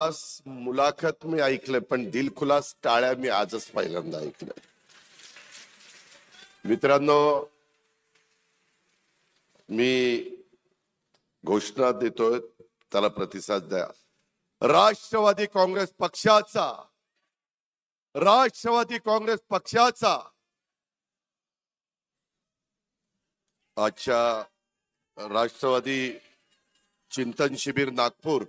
मुलाखत मी ऐकलं, पण दिलखुलास टाळ्या मी आजच पहिल्यांदा ऐकलं. मित्रांनो, मी घोषणा देतोय, त्याला प्रतिसाद द्या. राष्ट्रवादी काँग्रेस पक्षाचा आजच्या राष्ट्रवादी चिंतन शिबिर नागपूर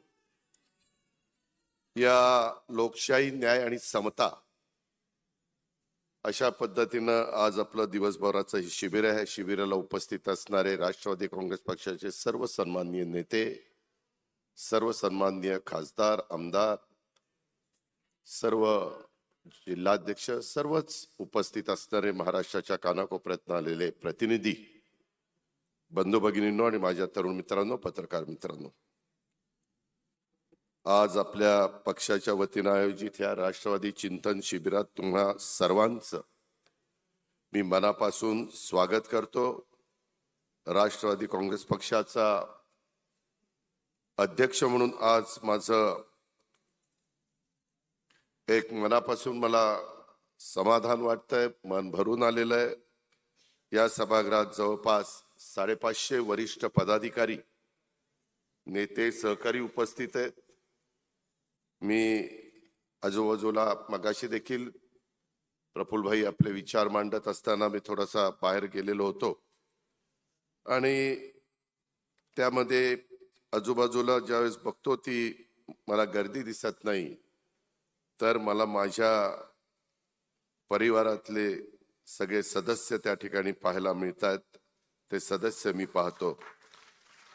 या लोकशाही, न्याय आणि समता अशा पद्धतीनं आज आपलं दिवसभराचं हे शिबिर आहे. शिबिराला उपस्थित असणारे राष्ट्रवादी काँग्रेस पक्षाचे सर्व सन्माननीय नेते, सर्व सन्माननीय खासदार, आमदार, सर्व जिल्हाध्यक्ष, सर्वच उपस्थित असणारे महाराष्ट्राच्या कानाकोपऱ्यातून आलेले प्रतिनिधी, बंधू भगिनींनो आणि माझ्या तरुण मित्रांनो, पत्रकार मित्रांनो, आज आपल्या पक्षाच्या वतीनं आयोजित या राष्ट्रवादी चिंतन शिबिरात तुम्हा सर्वांचं मी मनापासून स्वागत करतो. राष्ट्रवादी काँग्रेस पक्षाचा अध्यक्ष म्हणून आज माझं एक मनापासून मला समाधान वाटतंय, मन भरून आलेलं आहे. या सभागृहात जवळपास 550 वरिष्ठ पदाधिकारी, नेते, सहकारी उपस्थित आहेत. मी आजूबाजूला मगाशी देखील प्रफुल्ल भाई आपले विचार मांडत असताना मी थोडासा बाहेर गेलेलो होतो आणि त्यामध्ये आजूबाजूला ज्यावेळेस बघतो ती मला गर्दी दिसत नाही, तर मला माझ्या परिवारातले सगळे सदस्य त्या ठिकाणी पाहायला मिळतात. ते सदस्य मी पाहतो.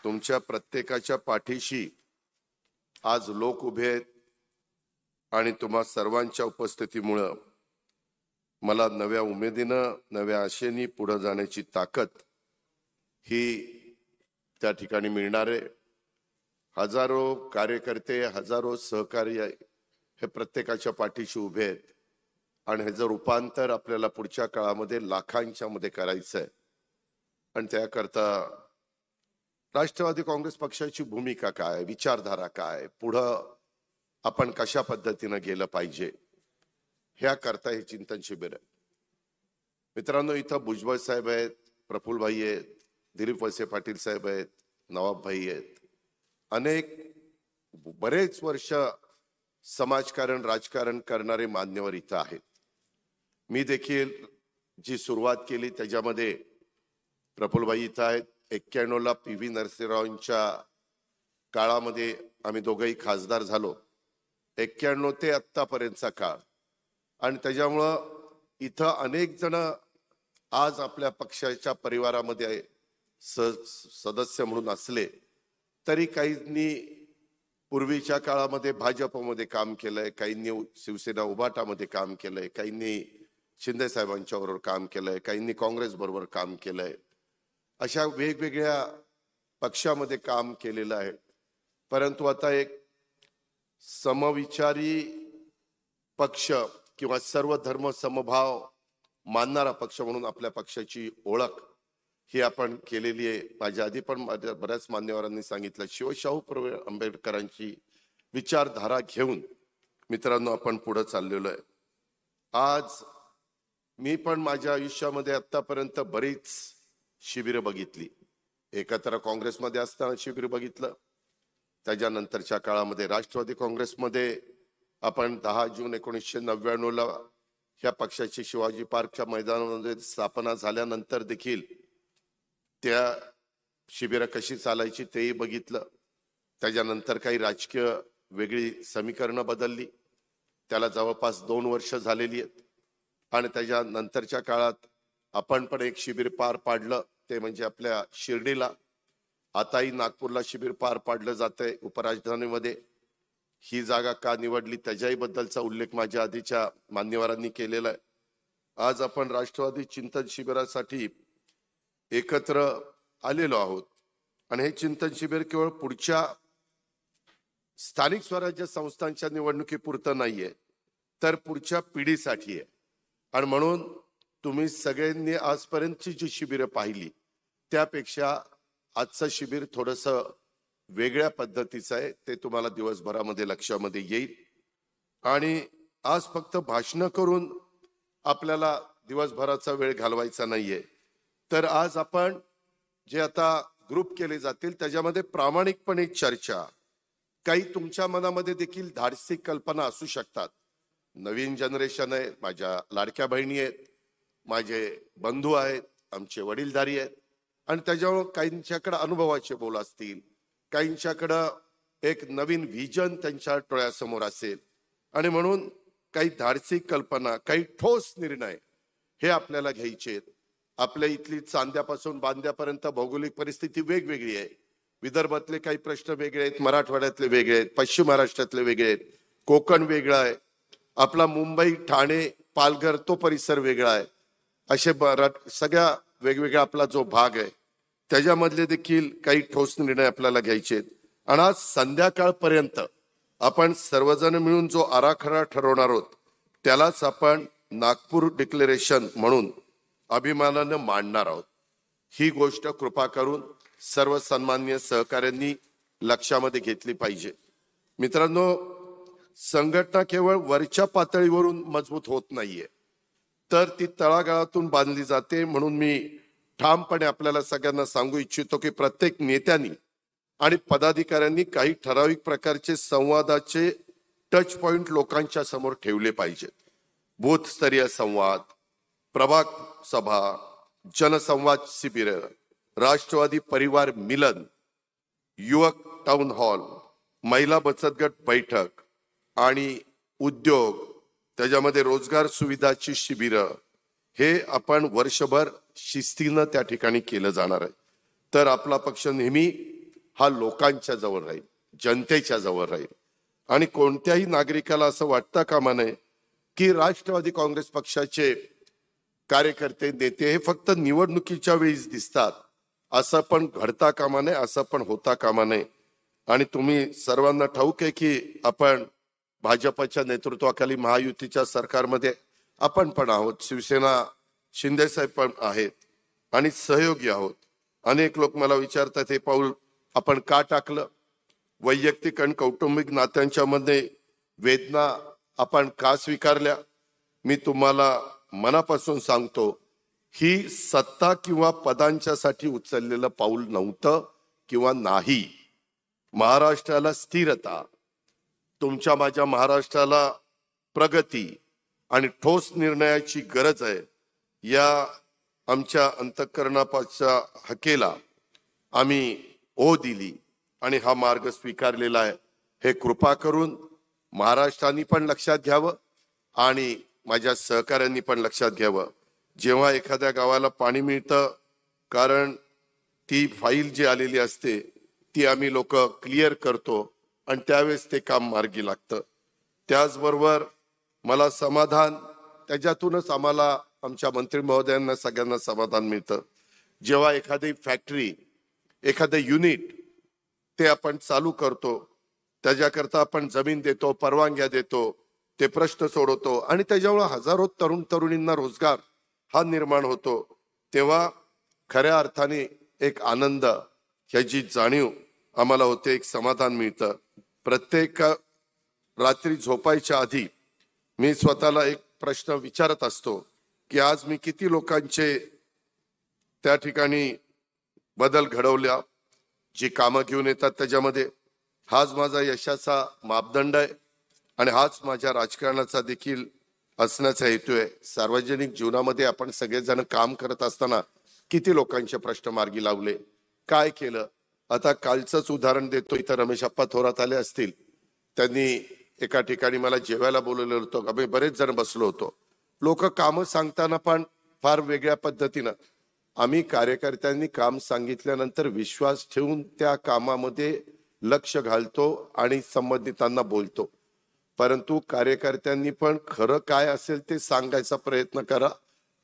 तुमच्या प्रत्येकाच्या पाठीशी आज लोक उभे आहेत आणि तुम्हा सर्वांच्या उपस्थितीमुळं मला नव्या उमेदीनं, नव्या आशेनी पुढे जाण्याची ताकद ही त्या ठिकाणी मिळणार आहे. हजारो कार्यकर्ते, हजारो सहकारी हे प्रत्येकाच्या पाठीशी उभे आहेत आणि ह्याचं रूपांतर आपल्याला पुढच्या काळामध्ये लाखांच्या मध्ये करायचं आहे. आणि त्याकरता राष्ट्रवादी काँग्रेस पक्षाची भूमिका काय, विचारधारा काय, पुढं आपण कशा पद्धतीनं गेलं पाहिजे, ह्या करता हे चिंतन शिबिर आहे. मित्रांनो, इथं भुजबळ साहेब आहेत, प्रफुल्ल भाई आहेत, दिलीप वळसे पाटील साहेब आहेत, नवाब भाई आहेत. अनेक बरेच वर्ष समाजकारण, राजकारण करणारे मान्यवर इथं आहेत. मी देखील जी सुरुवात केली त्याच्यामध्ये प्रफुल्ल भाई इथं आहेत. 91ला PV नरसिंहरावांच्या काळामध्ये आम्ही दोघंही खासदार झालो. 91 ते आत्तापर्यंतचा काळ, आणि त्याच्यामुळं इथं अनेक जण आज आपल्या पक्षाच्या परिवारामध्ये सदस्य म्हणून असले तरी काहींनी पूर्वीच्या काळामध्ये भाजपमध्ये काम केलंय, काहींनी शिवसेना उभाटामध्ये काम केलंय, काहींनी शिंदे साहेबांच्या बरोबर काम केलंय, काहींनी काँग्रेस बरोबर काम केलंय. अशा वेगवेगळ्या पक्षामध्ये काम केलेलं आहे. परंतु आता एक समविचारी पक्ष किंवा सर्व धर्म समभाव मानणारा पक्ष म्हणून आपल्या पक्षाची ओळख ही आपण केलेली आहे. माझ्या आधी पण बऱ्याच मान्यवरांनी सांगितलं, शिवशाहू आंबेडकरांची विचारधारा घेऊन मित्रांनो आपण पुढे चाललेलो आहे. आज मी पण माझ्या आयुष्यामध्ये आतापर्यंत बरीच शिबिरं बघितली. एकत्र काँग्रेसमध्ये असताना शिबिर बघितलं, त्याच्यानंतरच्या काळामध्ये राष्ट्रवादी काँग्रेसमध्ये आपण 10 जून 1999ला ह्या पक्षाची शिवाजी पार्कच्या मैदानामध्ये स्थापना झाल्यानंतर देखील त्या शिबिरं कशी चालायची तेही बघितलं. त्याच्यानंतर काही राजकीय वेगळी समीकरणं बदलली, त्याला जवळपास 2 वर्ष झालेली आहेत. आणि त्याच्यानंतरच्या काळात आपण पण एक शिबिर पार पाडलं, ते म्हणजे आपल्या शिर्डीला. आताही नागपूरला शिबिर पार पाडलं जातंय उपराजधानीमध्ये. ही जागा का निवडली त्याच्याही बद्दलचा उल्लेख माझ्या आधीच्या मान्यवरांनी केलेला आहे. आज आपण राष्ट्रवादी चिंतन शिबिरासाठी एकत्र आलेलो आहोत आणि हे चिंतन शिबिर केवळ पुढच्या स्थानिक स्वराज्य संस्थांच्या निवडणुकीपुरतं नाहीये, तर पुढच्या पिढीसाठी आहे. आणि म्हणून तुम्ही सगळ्यांनी आजपर्यंतची जी शिबिरं पाहिली त्यापेक्षा आजचं शिबिर थोडंसं वेगळ्या पद्धतीचं आहे, ते तुम्हाला दिवसभरामध्ये लक्षामध्ये येईल. आणि आज फक्त भाषण करून आपल्याला दिवसभराचा वेळ घालवायचा नाहीये. तर आज आपण जे आता ग्रुप केले जातील त्याच्यामध्ये प्रामाणिकपणे चर्चा, काही तुमच्या मनामध्ये देखील धाडसी कल्पना असू शकतात. नवीन जनरेशन आहे, माझ्या लाडक्या बहिणी आहेत, माझे बंधू आहेत, आमचे वडीलधारी आहेत, आणि त्याच्यामुळे काहींच्याकडे अनुभवाचे बोल असतील, काहींच्याकडं एक नवीन व्हिजन त्यांच्या डोळ्यासमोर असेल, आणि म्हणून काही धाडसी कल्पना, काही ठोस निर्णय हे आपल्याला घ्यायचे आहेत. आपल्या इथली चांद्यापासून बांद्यापर्यंत भौगोलिक परिस्थिती वेगवेगळी आहे. विदर्भातले काही प्रश्न वेगळे आहेत, मराठवाड्यातले वेगळे आहेत, पश्चिम महाराष्ट्रातले वेगळे आहेत, कोकण वेगळा आहे, आपला मुंबई ठाणे पालघर तो परिसर वेगळा आहे. असे सगळ्या वेगवेगळा आपला जो भाग आहे त्याच्यामधले देखील काही ठोस निर्णय आपल्याला घ्यायचे आहेत. आणि आज संध्याकाळपर्यंत आपण सर्वजण मिळून जो आराखडा ठरवणार आहोत त्यालाच आपण नागपूर डिक्लेरेशन म्हणून अभिमानानं मांडणार आहोत. ही गोष्ट कृपा करून सर्व सन्माननीय सहकाऱ्यांनी लक्षामध्ये घेतली पाहिजे. मित्रांनो, संघटना केवळ वरच्या पातळीवरून मजबूत होत नाहीये, तर ती तळागाळातून बांधली जाते. म्हणून मी ठामपणे आपल्याला सगळ्यांना सांगू इच्छितो की प्रत्येक नेत्यांनी आणि पदाधिकाऱ्यांनी काही ठराविक प्रकारचे संवादाचे टच पॉइंट लोकांच्या समोर ठेवले पाहिजेत. बूथस्तरीय संवाद, प्रभाग सभा, जनसंवाद शिबिर, राष्ट्रवादी परिवार मिलन, युवक टाउन हॉल, महिला बचत गट बैठक आणि उद्योग, त्याच्यामध्ये रोजगार सुविधाची शिबिरं, हे आपण वर्षभर शिस्तीनं त्या ठिकाणी केलं जाणार आहे. तर आपला पक्ष नेहमी हा लोकांच्या जवळ राहील, जनतेच्या जवळ राहील. आणि कोणत्याही नागरिकाला असं वाटता कामा नये की राष्ट्रवादी काँग्रेस पक्षाचे कार्यकर्ते नेते हे फक्त निवडणुकीच्या वेळीच दिसतात, असं पण घडता कामा नये, असं पण होता कामा नये. आणि तुम्ही सर्वांना ठाऊक आहे की आपण भाजपच्या नेतृत्वाखाली महायुतीच्या सरकारमध्ये आपण पण आहोत, शिवसेना शिंदे साहेब पण आहेत आणि सहयोगी आहोत. अनेक लोक मला विचारतात हे पाऊल आपण का टाकलं, वैयक्तिक आणि कौटुंबिक नात्यांच्या मध्ये वेदना आपण का स्वीकारल्या. मी तुम्हाला मनापासून सांगतो, ही सत्ता किंवा पदांच्या साठी उचललेलं पाऊल नव्हतं किंवा नाही. महाराष्ट्राला स्थिरता, तुमच्या माझ्या महाराष्ट्राला प्रगती आणि ठोस निर्णयाची गरज आहे. या आमच्या अंतःकरणाच्या हकेला आम्ही ओ दिली आणि हा मार्ग स्वीकारलेला आहे. हे कृपा करून महाराष्ट्राने पण लक्षात घ्यावं आणि माझ्या सहकाऱ्यांनी पण लक्षात घ्यावं. जेव्हा एखाद्या गावाला पाणी मिळतं, कारण ती फाईल जी आलेली असते ती आम्ही लोक क्लिअर करतो आणि त्यावेळेस ते काम मार्गी लागतं. त्याचबरोबर मला समाधान, त्याच्यातूनच आम्हाला आमच्या मंत्री महोदयांना सगळ्यांना समाधान मिळतं, जेव्हा एखादी फॅक्टरी, एखादं युनिट ते आपण चालू करतो, त्याच्याकरता आपण जमीन देतो, परवानग्या देतो, ते प्रश्न सोडवतो आणि त्याच्यामुळे हजारो तरुण तरुणींना रोजगार हा निर्माण होतो, तेव्हा खऱ्या अर्थाने एक आनंद, ह्याची जाणीव आम्हाला होते, एक समाधान मिळतं. प्रत्येक रात्री झोपायच्या आधी मी स्वतःला एक प्रश्न विचारत असतो की आज मी किती लोकांचे त्या ठिकाणी बदल घडवल्या, जी कामं घेऊन येतात त्याच्यामध्ये. हाच माझा यशाचा मापदंड आहे आणि हाच माझ्या राजकारणाचा देखील असण्याचा हेतू आहे. सार्वजनिक जीवनामध्ये आपण सगळेजण काम करत असताना किती लोकांचे प्रश्न मार्गी लावले, काय केलं. आता कालचंच उदाहरण देतो, इथं रमेश अप्पा थोरात आले असतील, त्यांनी एका ठिकाणी मला जेवायला बोलवलं होतं. आम्ही बरेच जण बसलो होतो. लोक कामं सांगताना पण फार वेगळ्या पद्धतीनं, आम्ही कार्यकर्त्यांनी काम सांगितल्यानंतर विश्वास ठेवून त्या कामामध्ये लक्ष घालतो आणि संबंधितांना बोलतो, परंतु कार्यकर्त्यांनी पण खरं काय असेल ते सांगायचा प्रयत्न करा,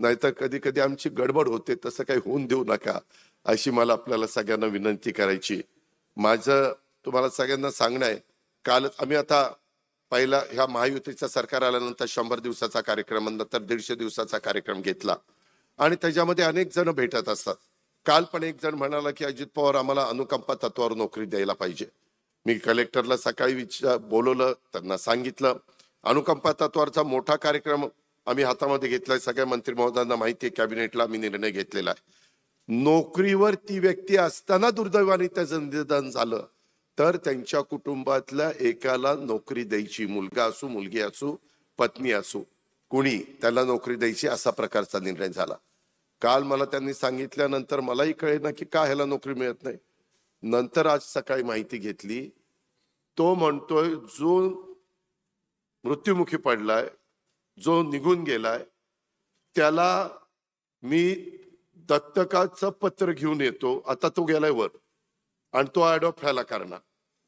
नाहीतर कधी कधी आमची गडबड होते. तसं काही होऊन देऊ नका, अशी मला आपल्याला सगळ्यांना विनंती करायची. माझं तुम्हाला सगळ्यांना सांगणं आहे, काल आम्ही आता पहिला ह्या महायुतीचं सरकार आल्यानंतर 100 दिवसाचा कार्यक्रम, नंतर 150 दिवसाचा कार्यक्रम घेतला आणि त्याच्यामध्ये अनेक जण भेटत असतात. काल पण एक जण म्हणाला की अजित पवार आम्हाला अनुकंपा तत्वावर नोकरी द्यायला पाहिजे. मी कलेक्टरला सकाळी बोलवलं, त्यांना सांगितलं अनुकंपा तत्वावरचा मोठा कार्यक्रम आम्ही हातामध्ये घेतलाय. सगळ्या मंत्री महोदयांना माहिती आहे, कॅबिनेटला आम्ही निर्णय घेतलेला आहे. नोकरीवर ती व्यक्ती असताना दुर्दैवाने त्याचं निधन झालं तर त्यांच्या कुटुंबातल्या एकाला नोकरी द्यायची, मुलगा असू मुलगी असू पत्नी असू कुणी त्याला नोकरी द्यायची, असा प्रकारचा निर्णय झाला. काल मला त्यांनी सांगितल्यानंतर मलाही कळेना की का ह्याला नोकरी मिळत नाही. नंतर आज सकाळी माहिती घेतली, तो म्हणतोय जो मृत्युमुखी पडलाय, जो निघून गेलाय, त्याला मी दत्तकाचं पत्र घेऊन येतो. आता तो गेलाय वर आणि तो अडॉप्ट व्हायला करणार.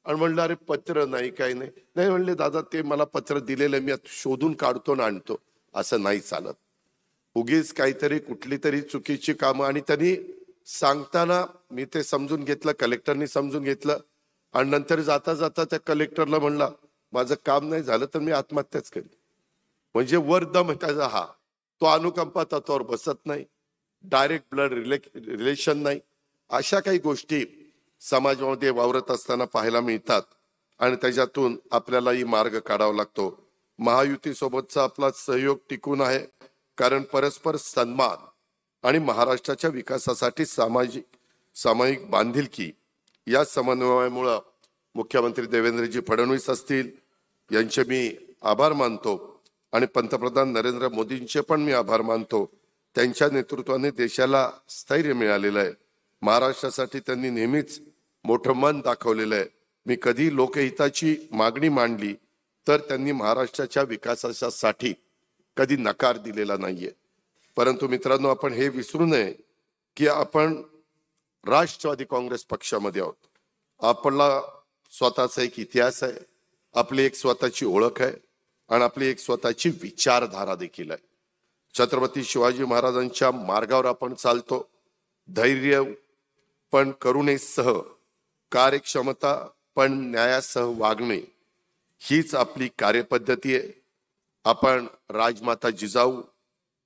आणि म्हणलं अरे पत्र नाही काही नाही. नाही म्हणले दादा ते मला पत्र दिलेलं मी शोधून काढतो ना आणतो. असं नाही चालत. उगीच काहीतरी कुठली तरी चुकीची कामं. आणि त्यांनी सांगताना मी ते समजून घेतलं, कलेक्टरनी समजून घेतलं आणि नंतर जाता जाता त्या कलेक्टरला म्हणला माझं काम नाही झालं तर मी आत्महत्याच करेन. म्हणजे वर दम त्याचा हा. तो अनुकंपा तत्वावर बसत नाही, डायरेक्ट ब्लड रिलेशन नाही. अशा काही गोष्टी समाजामध्ये वावरत असताना पाहायला मिळतात आणि त्याच्यातून आपल्यालाही मार्ग काढावा लागतो. महायुती सोबतचा आपला सहयोग टिकून आहे कारण परस्पर सन्मान आणि महाराष्ट्राच्या विकासासाठी सामायिक बांधिलकी या समन्वयामुळे मुख्यमंत्री देवेंद्रजी फडणवीस असतील यांचे मी आभार मानतो आणि पंतप्रधान नरेंद्र मोदींचे पण मी आभार मानतो. त्यांच्या नेतृत्वाने देशाला स्थैर्य मिळालेलं आहे. महाराष्ट्रासाठी त्यांनी नेहमीच मोठं मन दाखवलेलं आहे. मी कधी लोकहिताची मागणी मांडली तर त्यांनी महाराष्ट्राच्या विकासासाठी कधी नकार दिलेला नाहीये. परंतु मित्रांनो, आपण हे विसरू नये की आपण राष्ट्रवादी काँग्रेस पक्षामध्ये आहोत. आपला स्वतःचा एक इतिहास आहे, आपली एक स्वतःची ओळख आहे आणि आपली एक स्वतःची विचारधारा देखील आहे. छत्रपती शिवाजी महाराजांच्या मार्गावर आपण चालतो. धैर्य पण करुणेसह, कार्यक्षमता पण न्यायासह वागणे हीच आपली कार्यपद्धती आहे. आपण राजमाता जिजाऊ,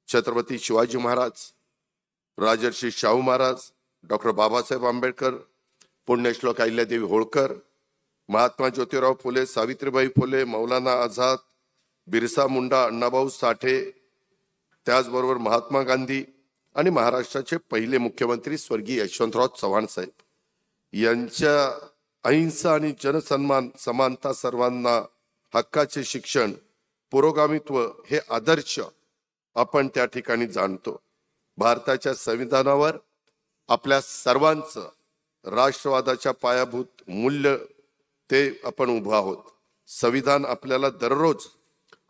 छत्रपती शिवाजी महाराज, राजर्षी शाहू महाराज, डॉक्टर बाबासाहेब आंबेडकर, पुण्यश्लोक अहिल्यादेवी होळकर, महात्मा ज्योतिराव फुले, सावित्रीबाई फुले, मौलाना आझाद, बिरसा मुंडा, अण्णाभाऊ साठे, त्याचबरोबर महात्मा गांधी आणि महाराष्ट्राचे पहिले मुख्यमंत्री स्वर्गीय यशवंतराव चव्हाण साहेब यांच्या अहिंसा आणि जनसन्मान, समानता, सर्वांना हक्काचे शिक्षण, पुरोगामित्व हे आदर्श आपण त्या ठिकाणी जाणतो. भारताच्या संविधानावर आपल्या सर्वांचं राष्ट्रवादाच्या पायाभूत मूल्य ते आपण उभं आहोत. संविधान आपल्याला दररोज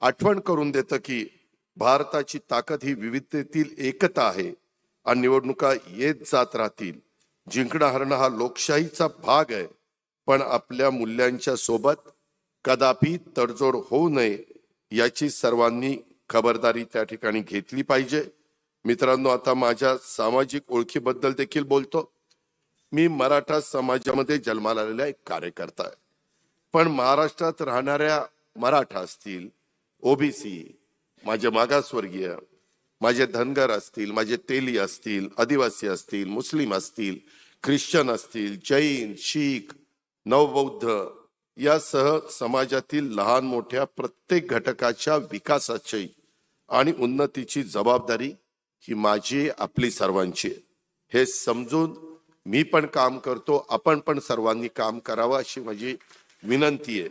आठवण करून देतं की भारताची ताकद ही विविधतेतील एकता आहे आणि निवडणुका येत जात राहतील. जिंकणं हरणं हा लोकशाहीचा भाग आहे, पण आपल्या मूल्यांच्या सोबत कदापि तडजोड होऊ नये याची सर्वांनी खबरदारी त्या ठिकाणी घेतली पाहिजे. मित्रांनो, आता माझ्या सामाजिक ओळखीबद्दल देखील बोलतो. मी मराठा समाजामध्ये जन्माला आलेला एक कार्यकर्ता आहे, पण महाराष्ट्रात राहणाऱ्या मराठा असतील, ओबीसी, माझे मागासवर्गीय, माझे धनगर असतील, माझे तेली असतील, आदिवासी असतील, मुस्लिम असतील, ख्रिश्चन असतील, जैन, शीख, नवबौद्ध यासह समाजातील लहान मोठ्या प्रत्येक घटकाच्या विकासाची आणि उन्नतीची जबाबदारी ही माझी, आपली सर्वांची. हे समजून मी पण काम करतो, आपण पण सर्वांनी काम करावं अशी माझी विनंती आहे.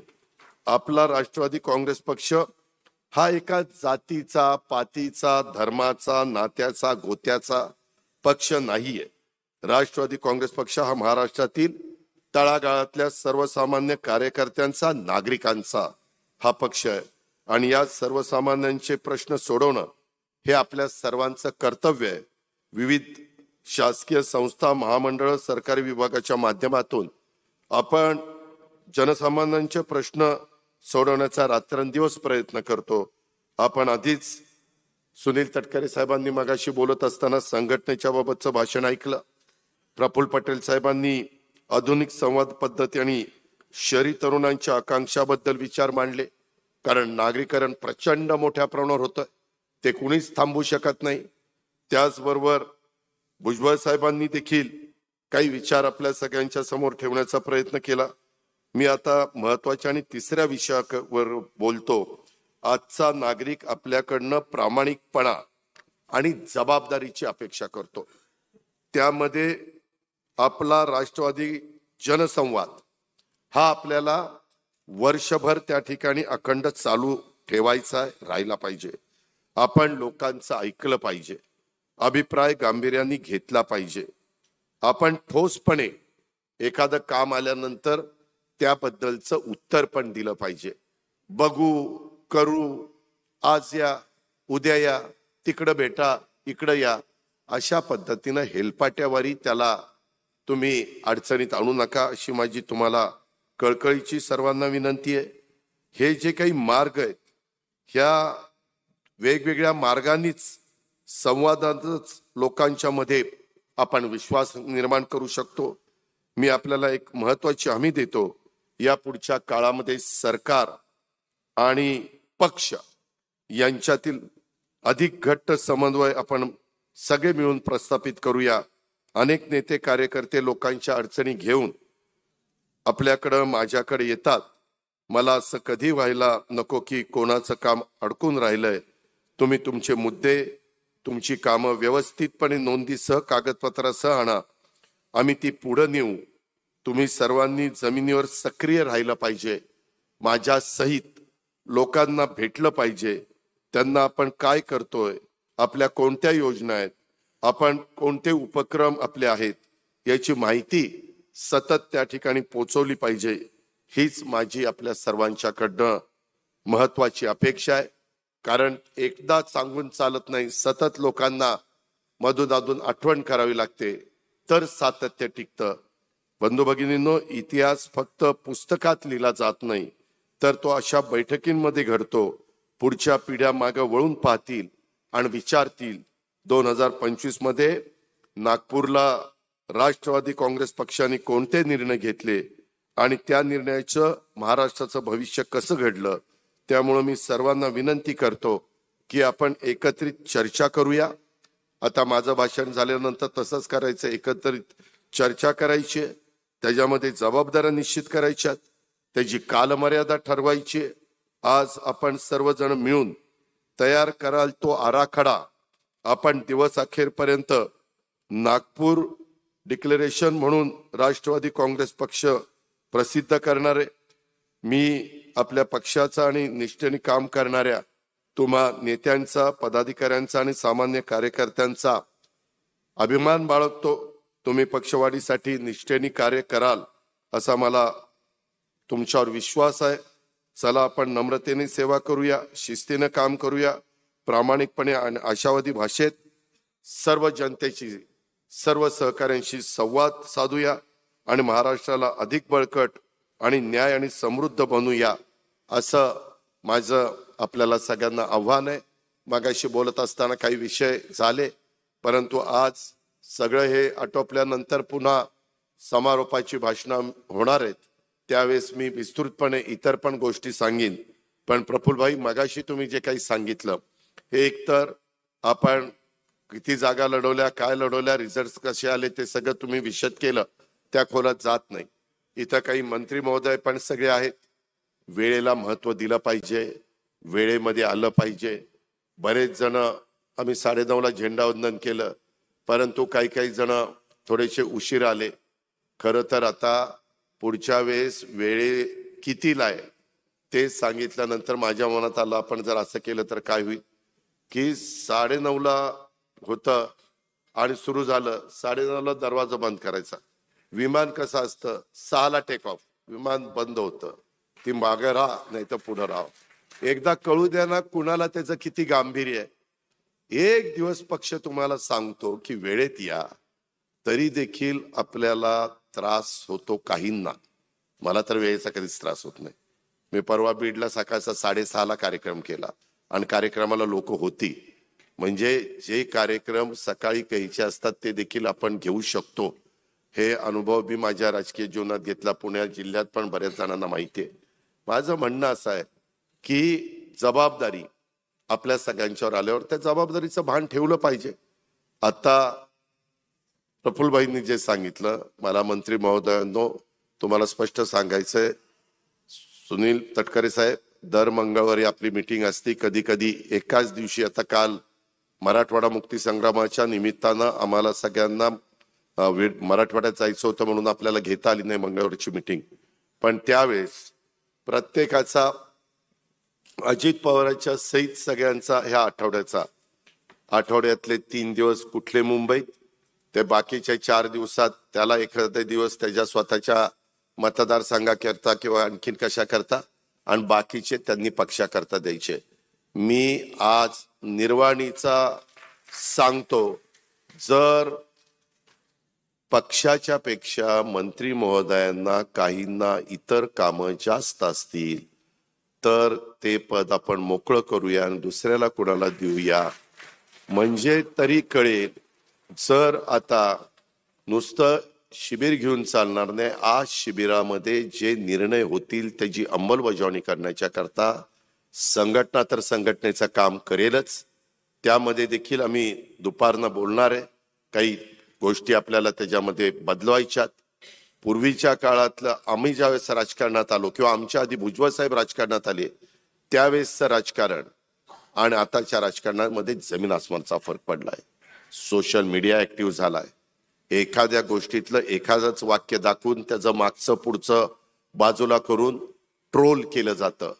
आपला राष्ट्रवादी काँग्रेस पक्ष हा एका जातीचा, पातीचा, धर्माचा, नात्याचा, गोत्याचा पक्ष नाहीये. राष्ट्रवादी काँग्रेस पक्ष हा महाराष्ट्रातील तळागाळातल्या सर्वसामान्य कार्यकर्त्यांचा, नागरिकांचा हा पक्ष आहे आणि या सर्वसामान्यांचे प्रश्न सोडवणं हे आपल्या सर्वांचं कर्तव्य आहे. विविध शासकीय संस्था, महामंडळ, सरकारी विभागाच्या माध्यमातून आपण जनसामान्यांचे प्रश्न सोडवण्याचा रात्रंदिवस प्रयत्न करतो. आपण आधीच सुनील तटकरे साहेबांनी मगाशी बोलत असताना संघटनेच्या बाबतचं भाषण ऐकलं. प्रफुल्ल पटेल साहेबांनी आधुनिक संवाद पद्धती आणि शहरी तरुणांच्या आकांक्षाबद्दल विचार मांडले. कारण नागरीकरण प्रचंड मोठ्या प्रमाणावर होतं, ते कुणीच थांबवू शकत नाही. त्याचबरोबर भुजबळ साहेबांनी देखील काही विचार आपल्या सगळ्यांच्या समोर ठेवण्याचा प्रयत्न केला. मी आता महत्वाच्या आणि तिसऱ्या विषयावर बोलतो. आजचा नागरिक आपल्याकडनं प्रामाणिकपणा आणि जबाबदारीची अपेक्षा करतो. त्यामध्ये आपला राष्ट्रवादी जनसंवाद हा आपल्याला वर्षभर त्या ठिकाणी अखंड चालू ठेवायचा राहिला पाहिजे. आपण लोकांचं ऐकलं पाहिजे, अभिप्राय गांभीर्याने घेतला पाहिजे. आपण ठोसपणे एखादं काम आल्यानंतर त्याबद्दलचं उत्तर पण दिलं पाहिजे. बघू, करू, आज या, उद्या या, तिकडं भेटा, इकडं या, अशा पद्धतीनं हेलपाट्यावारी त्याला तुम्ही अडचणीत आणू नका, अशी माझी तुम्हाला कळकळीची सर्वांना विनंती आहे. हे जे काही मार्ग आहेत, ह्या वेगवेगळ्या मार्गांनीच संवादातच लोकांच्या मध्ये आपण विश्वास निर्माण करू शकतो. मी आपल्याला एक महत्वाची हमी देतो. या पुढच्या काळामध्ये सरकार आणि पक्ष यांच्यातील अधिक घट्ट समन्वय आपण सगळे मिळून प्रस्थापित करूया. अनेक नेते कार्यकर्ते लोकांच्या अडचणी घेऊन आपल्याकडं माझ्याकडे येतात. मला असं कधी व्हायला नको की कोणाचं काम अडकून राहिलंय. तुम्ही तुमचे मुद्दे, तुमची कामं व्यवस्थितपणे नोंदीसह कागदपत्रासह आणा, आम्ही ती पुढे नेऊ. तुम्ही सर्वांनी जमिनीवर सक्रिय राहिलं पाहिजे. माझ्या सहित लोकांना भेटलं पाहिजे. त्यांना आपण काय करतोय, आपल्या कोणत्या योजना आहेत, आपण कोणते उपक्रम आपले आहेत याची माहिती सतत त्या ठिकाणी पोहोचवली पाहिजे. हीच माझी आपल्या सर्वांच्याकडनं महत्वाची अपेक्षा आहे. कारण एकदा सांगून चालत नाही, सतत लोकांना मधूनमधून आठवण करावी लागते, तर सातत्य टिकतं. बंधू भगिनींनो, इतिहास फक्त पुस्तकात लिहिला जात नाही, तर तो अशा बैठकींमध्ये घडतो. पुढच्या पिढ्या मागे वळून पाहतील आणि विचारतील 2025 मध्ये नागपूरला राष्ट्रवादी काँग्रेस पक्षाने कोणते निर्णय घेतले आणि त्या निर्णयाचं महाराष्ट्राचं भविष्य कसं घडलं. त्यामुळे मी सर्वांना विनंती करतो की आपण एकत्रित चर्चा करूया. आता माझं भाषण झाल्यानंतर तसंच करायचं, एकत्रित चर्चा करायची, त्याच्यामध्ये जबाबदाऱ्या निश्चित करायच्यात, त्याची कालमर्यादा ठरवायची. आज आपण सर्वजण मिळून तयार कराल तो आराखडा आपण दिवस अखेरपर्यंत नागपूर डिक्लेरेशन म्हणून राष्ट्रवादी काँग्रेस पक्ष प्रसिद्ध करणार आहे. मी आपल्या पक्षाचा आणि निष्ठेने काम करणाऱ्या तुम्हा नेत्यांचा, पदाधिकाऱ्यांचा आणि सामान्य कार्यकर्त्यांचा अभिमान बाळगतो. तुम्ही पक्षवाढीसाठी निष्ठेने कार्य कराल असा मला तुमच्यावर विश्वास आहे. चला आपण नम्रतेने सेवा करूया, शिस्तीने काम करूया, प्रामाणिकपणे आणि आशावादी भाषेत सर्व जनतेची, सर्व सहकाऱ्यांशी संवाद साधूया आणि महाराष्ट्राला अधिक बळकट आणि न्याय आणि समृद्ध बनवूया, असं माझं आपल्याला सगळ्यांना आव्हान आहे. मगाशी बोलत असताना काही विषय झाले, परंतु आज सगळं हे आटोपल्यानंतर पुन्हा समारोपाची भाषणं होणार आहेत. त्यावेळेस मी विस्तृतपणे इतर पण गोष्टी सांगेन. पण प्रफुल्लभाई, मगाशी तुम्ही जे काही सांगितलं, हे एकतर आपण किती जागा लढवल्या, काय लढवल्या, रिझल्ट कसे आले ते सगळं तुम्ही विशद केलं, त्या खोलात जात नाही. इथं काही मंत्री महोदय पण सगळे आहेत. वेळेला महत्व दिलं पाहिजे, वेळेमध्ये आलं पाहिजे. बरेच जण आम्ही 9:30ला झेंडावंदन केलं, परंतु काही जण थोडेसे उशीर आले. खरं तर आता पुढच्या वेळेस वेळे कितीला आहे ते सांगितल्यानंतर माझ्या मनात आलं, आपण जर असं केलं तर काय होईल की 9:30ला होतं आणि सुरू झालं, 9:30ला दरवाजा बंद करायचा. विमान कसं असतं, 6ला टेक ऑफ, विमान बंद होतं. ती मागे राहा नाही तर पुढे राहा. एकदा कळू द्या ना कुणाला त्याचं किती गांभीर्य आहे. एक दिवस पक्ष तुम्हाला सांगतो की वेळेत या, तरी देखील आपल्याला त्रास होतो काहींना. मला तर वेळेचा कधीच त्रास होत नाही. मी परवा बीडला सकाळचा 6:30ला कार्यक्रम केला आणि कार्यक्रमाला लोक होती. म्हणजे जे कार्यक्रम सकाळी घ्यायचे असतात ते देखील आपण घेऊ शकतो. हे अनुभव मी माझ्या राजकीय जीवनात घेतला. पुणे जिल्ह्यात पण बऱ्याच जणांना माहिती आहे. माझं म्हणणं असं आहे की जबाबदारी आपल्या सगळ्यांच्यावर आल्यावर त्या जबाबदारीचं भान ठेवलं पाहिजे. आता प्रफुल्लभाईंनी जे सांगितलं, मला मंत्री महोदयांनो तुम्हाला स्पष्ट सांगायचंय, सुनील तटकरे साहेब, दर मंगळवारी आपली मीटिंग असते, कधी कधी एकाच दिवशी. आता काल मराठवाडा मुक्ती संग्रामाच्या निमित्तानं आम्हाला सगळ्यांना मराठवाड्यात जायचं होतं म्हणून आपल्याला घेता आली नाही मंगळवारची मीटिंग. पण त्यावेळेस प्रत्येकाचा, अजित पवारांच्या सहित सगळ्यांचा ह्या आठवड्यातले 3 दिवस कुठले मुंबईत, ते बाकीच्या 4 दिवसात त्याला एखादा दिवस त्याच्या स्वतःच्या मतदारसंघाकरता किंवा आणखीन कशा करता, आणि बाकीचे त्यांनी पक्षाकरता द्यायचे. मी आज निर्वाणीचा सांगतो, जर पक्षाच्या पेक्षा मंत्री महोदयांना काहींना इतर कामं जास्त असतील तर ते पद आपण मोकळं करूया आणि दुसऱ्याला कोणाला देऊया, म्हणजे तरी कळेल. जर आता नुसतं शिबिर घेऊन चालणार नाही. आज शिबिरामध्ये जे निर्णय होतील त्याची अंमलबजावणी करण्याच्या करता संघटना तर संघटनेचं काम करेलच. त्यामध्ये देखील आम्ही दुपारनं बोलणार आहे. काही गोष्टी आपल्याला त्याच्यामध्ये बदलवायच्यात. पूर्वीच्या काळातलं आम्ही ज्यावेळेस राजकारणात आलो किंवा आमच्या आधी भुजबळ साहेब राजकारणात आले त्यावेळेसचं राजकारण आणि आताच्या राजकारणामध्ये जमीन आसमानचा फरक पडलाय. सोशल मीडिया ऍक्टिव्ह झालाय. एखाद्या गोष्टीतलं एखादंच वाक्य दाखवून त्याचं मागचं पुढचं बाजूला करून ट्रोल केलं जातं.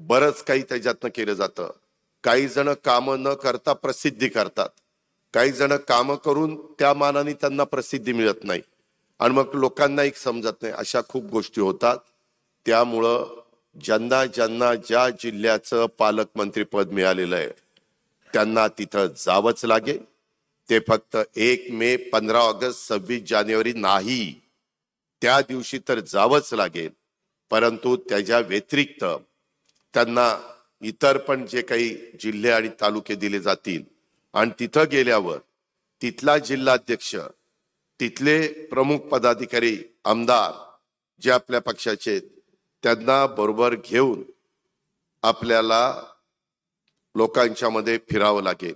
बरंच काही त्याच्यातनं केलं जातं. काही जण कामं न करता प्रसिद्धी करतात, काही जण कामं करून त्या मानाने त्यांना प्रसिद्धी मिळत नाही आणि मग लोकांना एक समजत नाही. अशा खूप गोष्टी होतात. त्यामुळं ज्यांना ज्यांना ज्या जिल्ह्याचं पालकमंत्री पद मिळालेलं आहे त्यांना तिथं जावंच लागेल. ते फक्त 1 मे, 15 ऑगस्ट, 26 जानेवारी नाही, त्या दिवशी तर जावंच लागेल. परंतु त्याच्या व्यतिरिक्त त्यांना इतर पण जे काही जिल्हे आणि तालुके दिले जातील आणि तिथं गेल्यावर तिथला जिल्हाध्यक्ष, तिथले प्रमुख पदाधिकारी, आमदार जे आपल्या पक्षाचे, त्यांना बरोबर घेऊन आपल्याला लोकांच्या मध्ये फिरावं लागेल.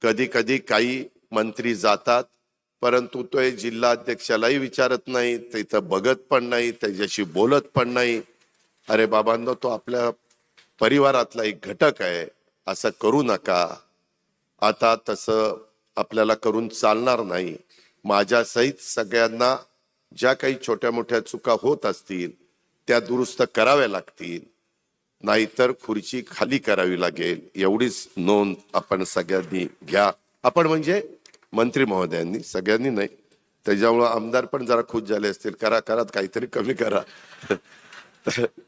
कधी कधी काही मंत्री जातात परंतु तो जिल्हाध्यक्षालाही विचारत नाही, तिथं बघत पण नाही, त्याच्याशी बोलत पण नाही. अरे बाबांनो, तो आपल्या परिवारातला एक घटक आहे, असं करू नका. आता तसं आपल्याला करून चालणार नाही. माझ्या सहित सगळ्यांना ज्या काही छोट्या मोठ्या चुका होत असतील त्या दुरुस्त कराव्या लागतील, नाहीतर खुर्ची खाली करावी लागेल. एवढीच नोंद आपण सगळ्यांनी घ्या. आपण म्हणजे मंत्री महोदयांनी, सगळ्यांनी नाही. त्याच्यामुळं आमदार पण जरा खुश झाले असतील. करा काहीतरी कमी करा.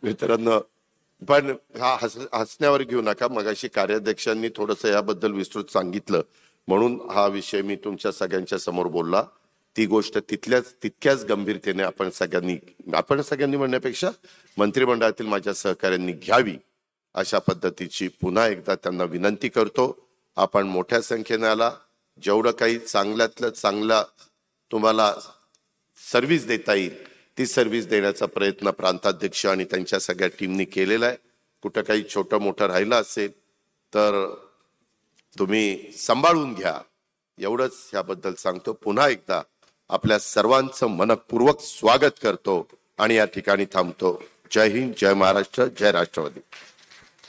मित्रांनो, पण हा हसण्यावर घेऊ नका. मगाशी कार्याध्यक्षांनी थोडंसं याबद्दल विस्तृत सांगितलं म्हणून हा विषय मी तुमच्या सगळ्यांच्या समोर बोलला. ती गोष्ट तितक्याच गंभीरतेने आपण सगळ्यांनी म्हणण्यापेक्षा मंत्रिमंडळातील माझ्या सहकाऱ्यांनी घ्यावी, अशा पद्धतीची पुन्हा एकदा त्यांना विनंती करतो. आपण मोठ्या संख्येने आला. जेवढं काही चांगल्यातलं चांगला तुम्हाला सर्व्हिस देता येईल ती सर्व्हिस देण्याचा प्रयत्न प्रांताध्यक्ष आणि त्यांच्या सगळ्या टीमनी केलेला आहे. कुठं काही छोटं मोठं राहिलं असेल तर तुम्ही सांभाळून घ्या, एवढंच याबद्दल सांगतो. पुन्हा एकदा आपल्या सर्वांचं मनपूर्वक स्वागत करतो आणि या ठिकाणी थांबतो. जय हिंद, जय महाराष्ट्र, जय राष्ट्रवादी.